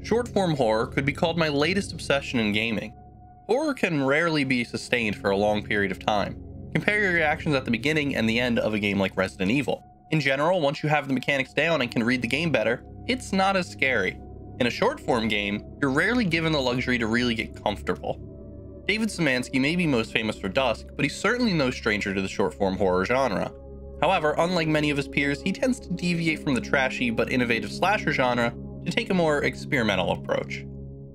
Short-form horror could be called my latest obsession in gaming. Horror can rarely be sustained for a long period of time. Compare your reactions at the beginning and the end of a game like Resident Evil. In general, once you have the mechanics down and can read the game better, it's not as scary. In a short-form game, you're rarely given the luxury to really get comfortable. David Szymanski may be most famous for Dusk, but he's certainly no stranger to the short-form horror genre. However, unlike many of his peers, he tends to deviate from the trashy but innovative slasher genre to take a more experimental approach.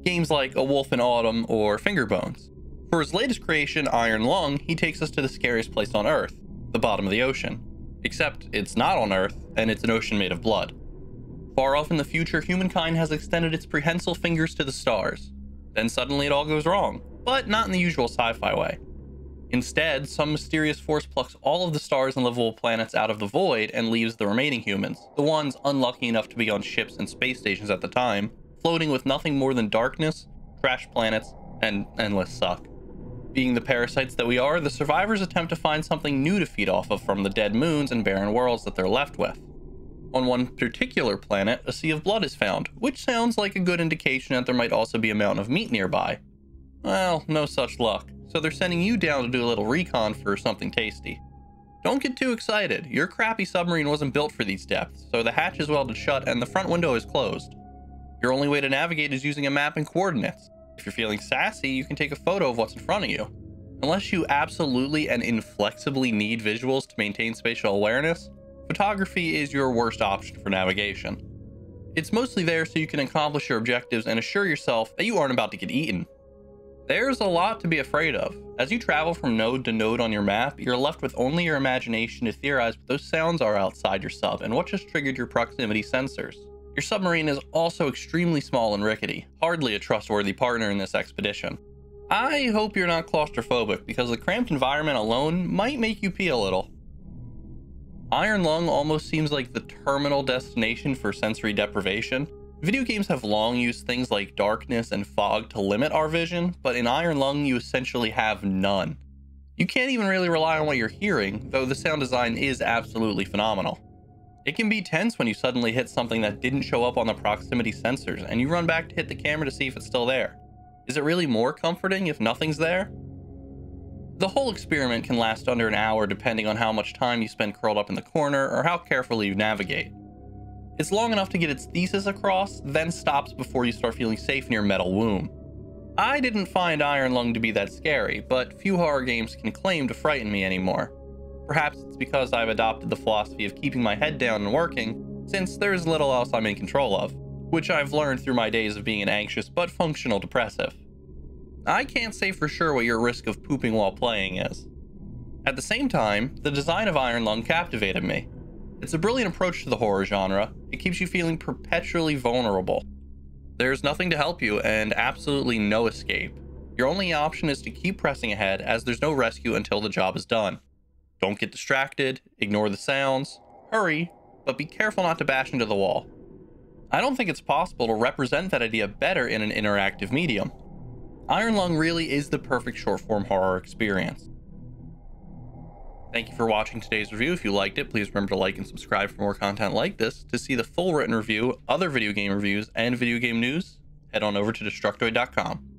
Games like A Wolf in Autumn or Fingerbones. For his latest creation, Iron Lung, he takes us to the scariest place on Earth, the bottom of the ocean. Except it's not on Earth, and it's an ocean made of blood. Far off in the future, humankind has extended its prehensile fingers to the stars. Then suddenly it all goes wrong, but not in the usual sci-fi way. Instead, some mysterious force plucks all of the stars and livable planets out of the void and leaves the remaining humans, the ones unlucky enough to be on ships and space stations at the time, floating with nothing more than darkness, trash planets, and endless suck. Being the parasites that we are, the survivors attempt to find something new to feed off of from the dead moons and barren worlds that they're left with. On one particular planet, a sea of blood is found, which sounds like a good indication that there might also be a mountain of meat nearby. Well, no such luck, so they're sending you down to do a little recon for something tasty. Don't get too excited, your crappy submarine wasn't built for these depths, so the hatch is welded shut and the front window is closed. Your only way to navigate is using a map and coordinates. If you're feeling sassy, you can take a photo of what's in front of you. Unless you absolutely and inflexibly need visuals to maintain spatial awareness, photography is your worst option for navigation. It's mostly there so you can accomplish your objectives and assure yourself that you aren't about to get eaten. There's a lot to be afraid of. As you travel from node to node on your map, you're left with only your imagination to theorize what those sounds are outside your sub and what just triggered your proximity sensors. Your submarine is also extremely small and rickety, hardly a trustworthy partner in this expedition. I hope you're not claustrophobic, because the cramped environment alone might make you pee a little. Iron Lung almost seems like the terminal destination for sensory deprivation. Video games have long used things like darkness and fog to limit our vision, but in Iron Lung you essentially have none. You can't even really rely on what you're hearing, though the sound design is absolutely phenomenal. It can be tense when you suddenly hit something that didn't show up on the proximity sensors, and you run back to hit the camera to see if it's still there. Is it really more comforting if nothing's there? The whole experiment can last under an hour depending on how much time you spend curled up in the corner or how carefully you navigate. It's long enough to get its thesis across, then stops before you start feeling safe in your metal womb. I didn't find Iron Lung to be that scary, but few horror games can claim to frighten me anymore. Perhaps it's because I've adopted the philosophy of keeping my head down and working, since there's little else I'm in control of, which I've learned through my days of being an anxious but functional depressive. I can't say for sure what your risk of pooping while playing is. At the same time, the design of Iron Lung captivated me. It's a brilliant approach to the horror genre. It keeps you feeling perpetually vulnerable. There's nothing to help you and absolutely no escape. Your only option is to keep pressing ahead, as there's no rescue until the job is done. Don't get distracted, ignore the sounds, hurry, but be careful not to bash into the wall. I don't think it's possible to represent that idea better in an interactive medium. Iron Lung really is the perfect short-form horror experience. Thank you for watching today's review. If you liked it, please remember to like and subscribe for more content like this. To see the full written review, other video game reviews, and video game news, head on over to Destructoid.com.